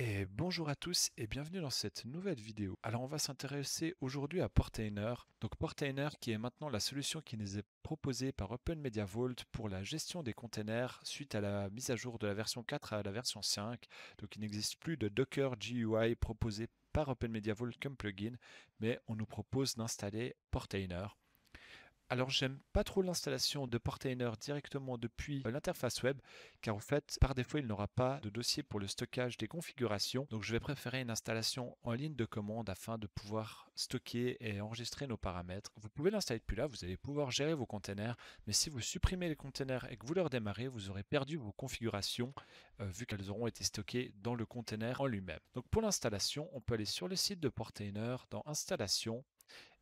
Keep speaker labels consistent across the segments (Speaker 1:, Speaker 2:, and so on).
Speaker 1: Et bonjour à tous et bienvenue dans cette nouvelle vidéo. Alors on va s'intéresser aujourd'hui à Portainer. Donc Portainer qui est maintenant la solution qui nous est proposée par Open Media Vault pour la gestion des containers suite à la mise à jour de la version 4 à la version 5. Donc il n'existe plus de Docker GUI proposé par Open Media Vault comme plugin, mais on nous propose d'installer Portainer. Alors j'aime pas trop l'installation de Portainer directement depuis l'interface web, car en fait par défaut il n'aura pas de dossier pour le stockage des configurations, donc je vais préférer une installation en ligne de commande afin de pouvoir stocker et enregistrer nos paramètres. Vous pouvez l'installer depuis là, vous allez pouvoir gérer vos containers, mais si vous supprimez les containers et que vous les redémarrez, vous aurez perdu vos configurations vu qu'elles auront été stockées dans le container en lui-même. Donc pour l'installation, on peut aller sur le site de Portainer dans Installation.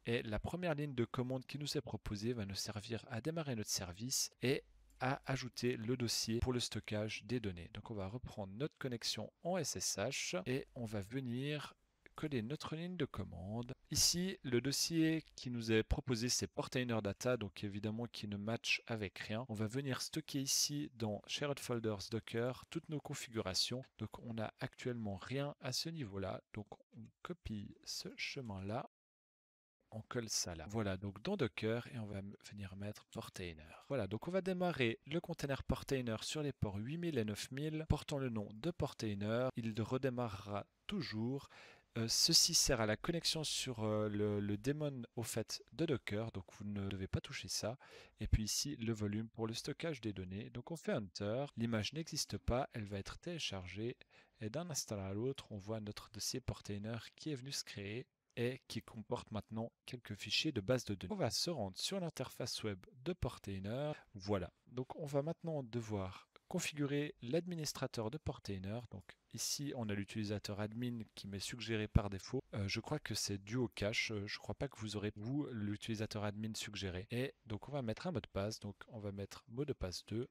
Speaker 1: Et la première ligne de commande qui nous est proposée va nous servir à démarrer notre service et à ajouter le dossier pour le stockage des données. Donc on va reprendre notre connexion en SSH et on va venir coller notre ligne de commande. Ici, le dossier qui nous est proposé, c'est Portainer Data, donc évidemment qui ne match avec rien. On va venir stocker ici dans Shared Folders Docker toutes nos configurations. Donc on n'a actuellement rien à ce niveau-là. Donc on copie ce chemin-là, on colle ça là. Voilà, donc dans Docker, et on va venir mettre Portainer. Voilà, donc on va démarrer le container Portainer sur les ports 8000 et 9000, portant le nom de Portainer. Il redémarrera toujours. Ceci sert à la connexion sur le daemon au fait de Docker, donc vous ne devez pas toucher ça. Et puis ici, le volume pour le stockage des données. Donc on fait Enter, l'image n'existe pas, elle va être téléchargée. Et d'un instant à l'autre, on voit notre dossier Portainer qui est venu se créer et qui comporte maintenant quelques fichiers de base de données. On va se rendre sur l'interface web de Portainer. Voilà, donc on va maintenant devoir configurer l'administrateur de Portainer. Donc ici, on a l'utilisateur admin qui m'est suggéré par défaut. Je crois que c'est dû au cache. Je ne crois pas que vous aurez, vous, l'utilisateur admin suggéré. Et donc on va mettre un mot de passe. Donc on va mettre mot de passe 2.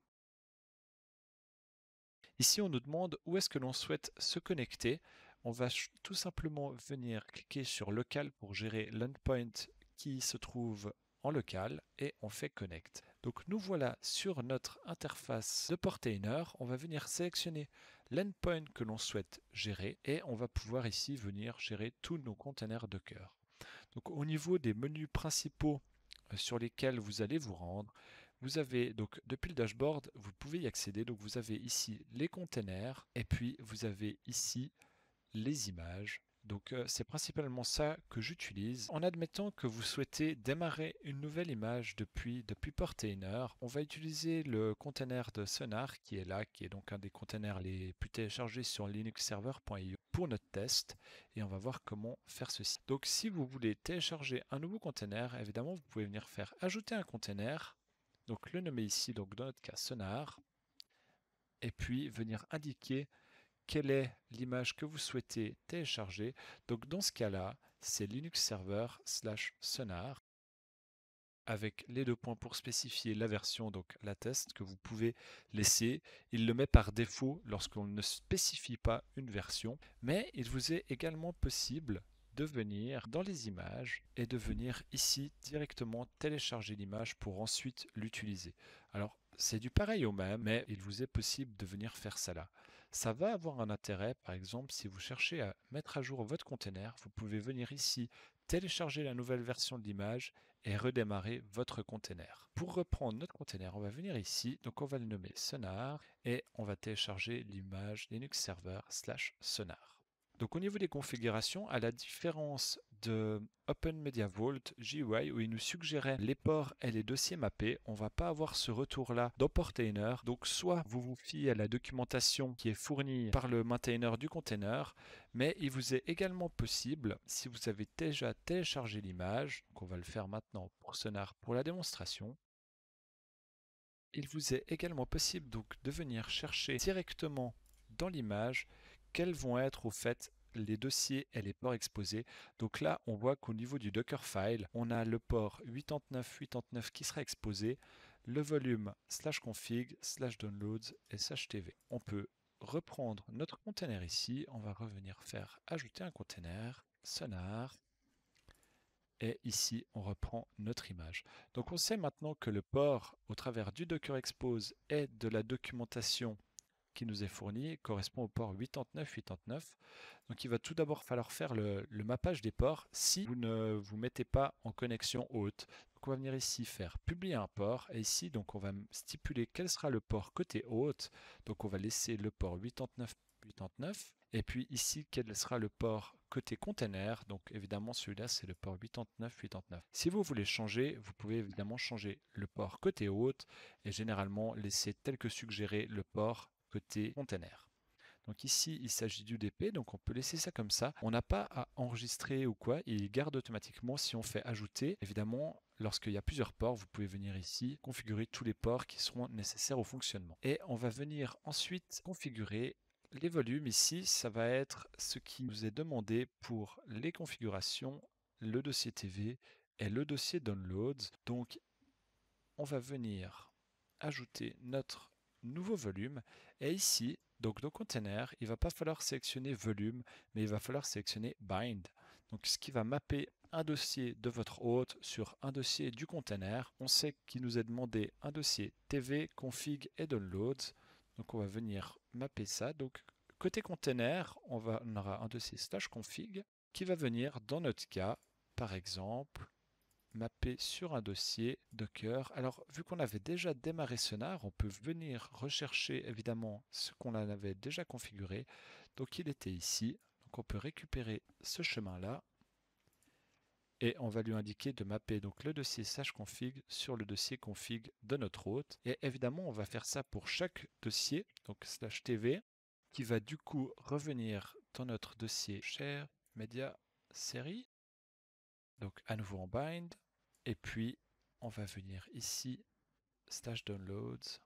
Speaker 1: Ici, on nous demande où est-ce que l'on souhaite se connecter. On va tout simplement venir cliquer sur local pour gérer l'endpoint qui se trouve en local et on fait connect. Donc nous voilà sur notre interface de Portainer. On va venir sélectionner l'endpoint que l'on souhaite gérer et on va pouvoir ici venir gérer tous nos containers Docker. Donc au niveau des menus principaux sur lesquels vous allez vous rendre, vous avez donc depuis le dashboard, vous pouvez y accéder. Donc vous avez ici les containers et puis vous avez ici les images. Donc c'est principalement ça que j'utilise. En admettant que vous souhaitez démarrer une nouvelle image depuis Portainer, on va utiliser le container de Sonar qui est là, qui est donc un des containers les plus téléchargés sur linuxserver.io pour notre test et on va voir comment faire ceci. Donc si vous voulez télécharger un nouveau container, évidemment vous pouvez venir faire ajouter un container, donc le nommer ici, donc dans notre cas Sonar, et puis venir indiquer quelle est l'image que vous souhaitez télécharger. Donc dans ce cas-là, c'est Linux Server /sonar avec les deux points pour spécifier la version, donc la test que vous pouvez laisser. Il le met par défaut lorsqu'on ne spécifie pas une version, mais il vous est également possible de venir dans les images et de venir ici directement télécharger l'image pour ensuite l'utiliser. Alors c'est du pareil au même, mais il vous est possible de venir faire ça là. Ça va avoir un intérêt, par exemple, si vous cherchez à mettre à jour votre container, vous pouvez venir ici télécharger la nouvelle version de l'image et redémarrer votre container. Pour reprendre notre container, on va venir ici, donc on va le nommer Sonar et on va télécharger l'image Linux Server /Sonar. Donc au niveau des configurations, à la différence de Open Media Vault GUI où il nous suggérait les ports et les dossiers mappés, on ne va pas avoir ce retour-là dans Portainer. Donc soit vous vous fiez à la documentation qui est fournie par le maintainer du container, mais il vous est également possible, si vous avez déjà téléchargé l'image, donc on va le faire maintenant pour Sonar pour la démonstration, il vous est également possible donc de venir chercher directement dans l'image quels vont être au fait les dossiers et les ports exposés. Donc là, on voit qu'au niveau du Dockerfile, on a le port 8989 qui sera exposé, le volume /config /downloads et /tv. On peut reprendre notre container ici, on va revenir faire ajouter un container, Sonar, et ici on reprend notre image. Donc on sait maintenant que le port au travers du Docker Expose et de la documentation qui nous est fourni correspond au port 8989. Donc il va tout d'abord falloir faire le mappage des ports si vous ne vous mettez pas en connexion haute. Donc on va venir ici faire publier un port et ici donc on va stipuler quel sera le port côté haute. Donc on va laisser le port 8989 et puis ici quel sera le port côté container. Donc évidemment celui-là c'est le port 8989. Si vous voulez changer, vous pouvez évidemment changer le port côté haute et généralement laisser tel que suggéré le port côté container. Donc ici, il s'agit d'UDP, donc on peut laisser ça comme ça. On n'a pas à enregistrer ou quoi, il garde automatiquement si on fait ajouter. Évidemment, lorsqu'il y a plusieurs ports, vous pouvez venir ici, configurer tous les ports qui seront nécessaires au fonctionnement. Et on va venir ensuite configurer les volumes. Ici, ça va être ce qui nous est demandé pour les configurations, le dossier TV et le dossier Downloads. Donc, on va venir ajouter notre nouveau volume et ici donc dans container il va pas falloir sélectionner volume mais il va falloir sélectionner bind, donc ce qui va mapper un dossier de votre hôte sur un dossier du container. On sait qu'il nous est demandé un dossier TV, config et downloads, donc on va venir mapper ça. Donc côté container on aura un dossier /config qui va venir dans notre cas par exemple mapper sur un dossier Docker. Alors, vu qu'on avait déjà démarré Sonar, on peut venir rechercher évidemment ce qu'on avait déjà configuré. Donc, il était ici. Donc, on peut récupérer ce chemin-là et on va lui indiquer de mapper donc le dossier /config sur le dossier config de notre hôte. Et évidemment, on va faire ça pour chaque dossier, donc /tv, qui va du coup revenir dans notre dossier share media série. Donc, à nouveau en bind. Et puis, on va venir ici, /downloads,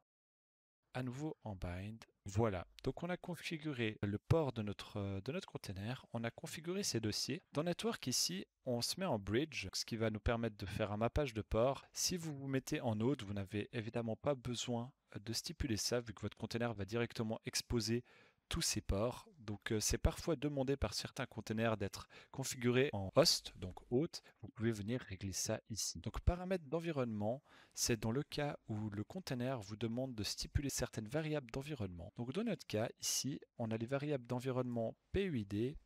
Speaker 1: à nouveau en bind. Voilà, donc on a configuré le port de notre container, on a configuré ces dossiers. Dans Network ici, on se met en bridge, ce qui va nous permettre de faire un mappage de port. Si vous vous mettez en node, vous n'avez évidemment pas besoin de stipuler ça, vu que votre container va directement exposer tous ces ports. Donc c'est parfois demandé par certains containers d'être configurés en host, donc hôte. Vous pouvez venir régler ça ici. Donc paramètres d'environnement, c'est dans le cas où le container vous demande de stipuler certaines variables d'environnement. Donc dans notre cas ici, on a les variables d'environnement PUID,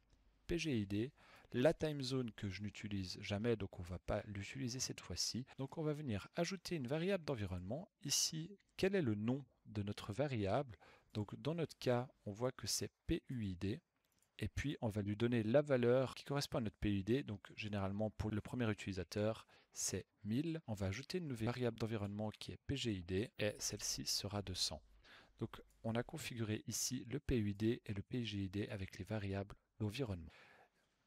Speaker 1: PGID, la time zone que je n'utilise jamais, donc on ne va pas l'utiliser cette fois-ci. Donc on va venir ajouter une variable d'environnement. Ici, quel est le nom de notre variable? Donc dans notre cas, on voit que c'est PUID. Et puis on va lui donner la valeur qui correspond à notre PUID. Donc généralement pour le premier utilisateur, c'est 1000. On va ajouter une nouvelle variable d'environnement qui est PGID et celle-ci sera de 100. Donc on a configuré ici le PUID et le PGID avec les variables d'environnement.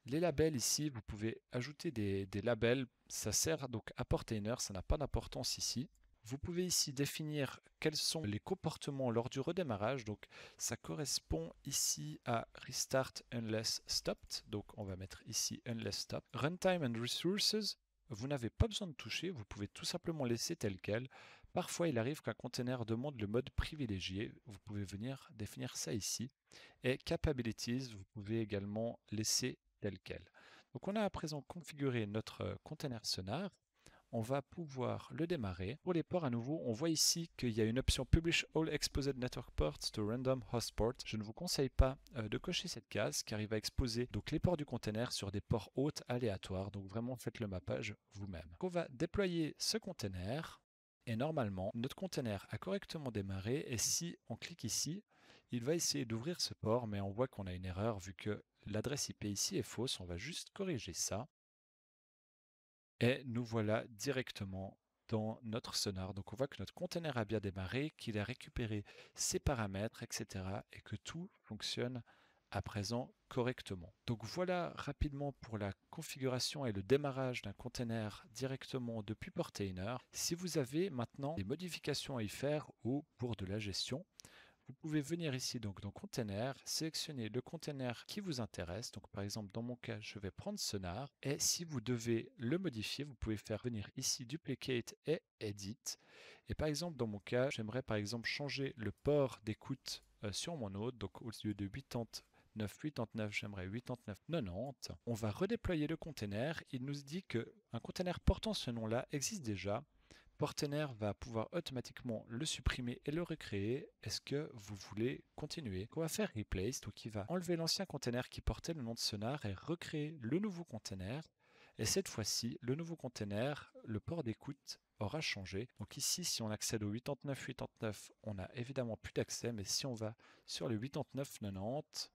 Speaker 1: Les labels ici, vous pouvez ajouter des labels. Ça sert donc à portainer, ça n'a pas d'importance ici. Vous pouvez ici définir quels sont les comportements lors du redémarrage. Donc ça correspond ici à Restart Unless Stopped. Donc on va mettre ici Unless Stop. Runtime and Resources, vous n'avez pas besoin de toucher, vous pouvez tout simplement laisser tel quel. Parfois il arrive qu'un container demande le mode privilégié. Vous pouvez venir définir ça ici. Et Capabilities, vous pouvez également laisser tel quel. Donc on a à présent configuré notre container Sonar. On va pouvoir le démarrer. Pour les ports à nouveau, on voit ici qu'il y a une option Publish All Exposed Network Ports to Random Host Port. Je ne vous conseille pas de cocher cette case car il va exposer donc les ports du container sur des ports hôtes aléatoires. Donc vraiment faites le mappage vous-même. On va déployer ce container et normalement notre container a correctement démarré et si on clique ici, il va essayer d'ouvrir ce port mais on voit qu'on a une erreur vu que l'adresse IP ici est fausse. On va juste corriger ça. Et nous voilà directement dans notre Sonar. Donc on voit que notre container a bien démarré, qu'il a récupéré ses paramètres, etc. et que tout fonctionne à présent correctement. Donc voilà rapidement pour la configuration et le démarrage d'un container directement depuis Portainer. Si vous avez maintenant des modifications à y faire ou pour de la gestion, vous pouvez venir ici donc dans Container, sélectionner le container qui vous intéresse. Donc par exemple dans mon cas, je vais prendre Sonar. Et si vous devez le modifier, vous pouvez faire venir ici Duplicate et Edit. Et par exemple dans mon cas, j'aimerais par exemple changer le port d'écoute sur mon node. Donc au lieu de 89, j'aimerais 89,90. On va redéployer le container. Il nous dit qu'un container portant ce nom-là existe déjà. Portainer va pouvoir automatiquement le supprimer et le recréer. Est-ce que vous voulez continuer? On va faire replace, donc il va enlever l'ancien container qui portait le nom de Sonar et recréer le nouveau container. Et cette fois-ci, le nouveau container, le port d'écoute aura changé. Donc ici, si on accède au 89.89, on n'a évidemment plus d'accès, mais si on va sur le 89.90,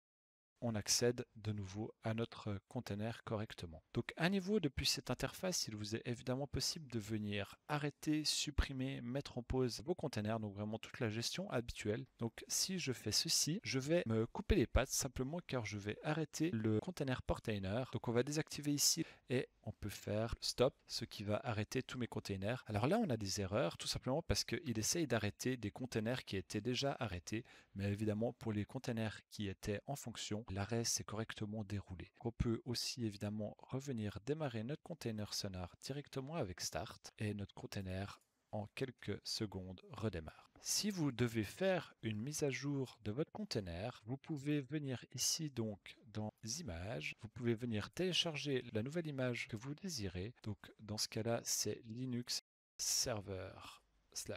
Speaker 1: on accède de nouveau à notre container correctement. Donc à niveau depuis cette interface, il vous est évidemment possible de venir arrêter, supprimer, mettre en pause vos containers, donc vraiment toute la gestion habituelle. Donc si je fais ceci, je vais me couper les pattes simplement car je vais arrêter le container Portainer. Donc on va désactiver ici et on peut faire stop, ce qui va arrêter tous mes containers. Alors là on a des erreurs tout simplement parce qu'il essaye d'arrêter des containers qui étaient déjà arrêtés, mais évidemment pour les containers qui étaient en fonction, l'arrêt s'est correctement déroulé. On peut aussi évidemment revenir démarrer notre container Sonar directement avec Start et notre container en quelques secondes redémarre. Si vous devez faire une mise à jour de votre container, vous pouvez venir ici donc dans images, vous pouvez venir télécharger la nouvelle image que vous désirez. Donc dans ce cas-là, c'est Linux Server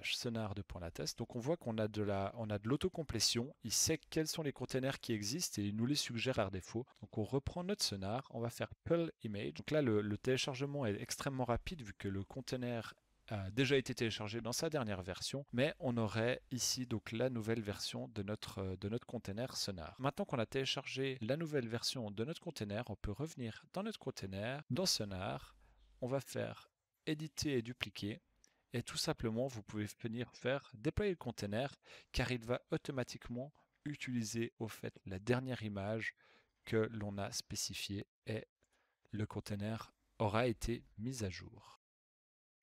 Speaker 1: /sonar 2.latest. Donc on voit qu'on a de l'autocomplétion. Il sait quels sont les containers qui existent et il nous les suggère par défaut. Donc on reprend notre sonar, on va faire pull image. Donc là le téléchargement est extrêmement rapide vu que le container a déjà été téléchargé dans sa dernière version, mais on aurait ici donc la nouvelle version de notre container sonar. Maintenant qu'on a téléchargé la nouvelle version de notre container, on peut revenir dans notre container, dans sonar, on va faire éditer et dupliquer. Et tout simplement, vous pouvez venir faire déployer le container car il va automatiquement utiliser au fait la dernière image que l'on a spécifiée et le container aura été mis à jour.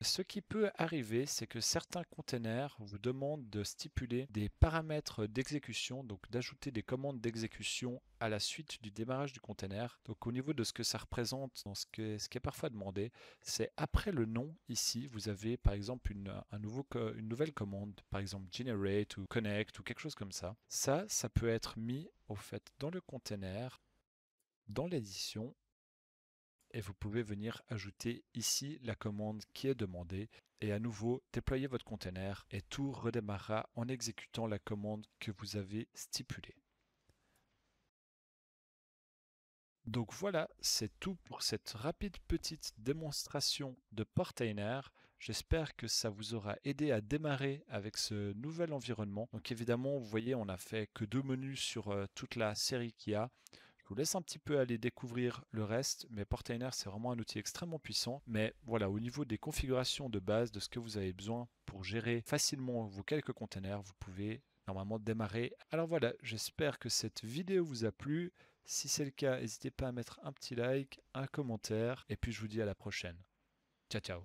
Speaker 1: Ce qui peut arriver, c'est que certains containers vous demandent de stipuler des paramètres d'exécution, donc d'ajouter des commandes d'exécution à la suite du démarrage du container. Donc au niveau de ce que ça représente, ce qui est parfois demandé, c'est après le nom, ici, vous avez par exemple une nouvelle commande, par exemple generate ou connect ou quelque chose comme ça. Ça peut être mis au fait dans le container, dans l'édition, et vous pouvez venir ajouter ici la commande qui est demandée et à nouveau déployer votre container et tout redémarrera en exécutant la commande que vous avez stipulée. Donc voilà, c'est tout pour cette rapide petite démonstration de Portainer. J'espère que ça vous aura aidé à démarrer avec ce nouvel environnement. Donc évidemment, vous voyez, on n'a fait que 2 menus sur toute la série qu'il y a. Je vous laisse un petit peu aller découvrir le reste, mais Portainer c'est vraiment un outil extrêmement puissant. Mais voilà, au niveau des configurations de base, de ce que vous avez besoin pour gérer facilement vos quelques containers, vous pouvez normalement démarrer. Alors voilà, j'espère que cette vidéo vous a plu. Si c'est le cas, n'hésitez pas à mettre un petit like, un commentaire, et puis je vous dis à la prochaine. Ciao ciao.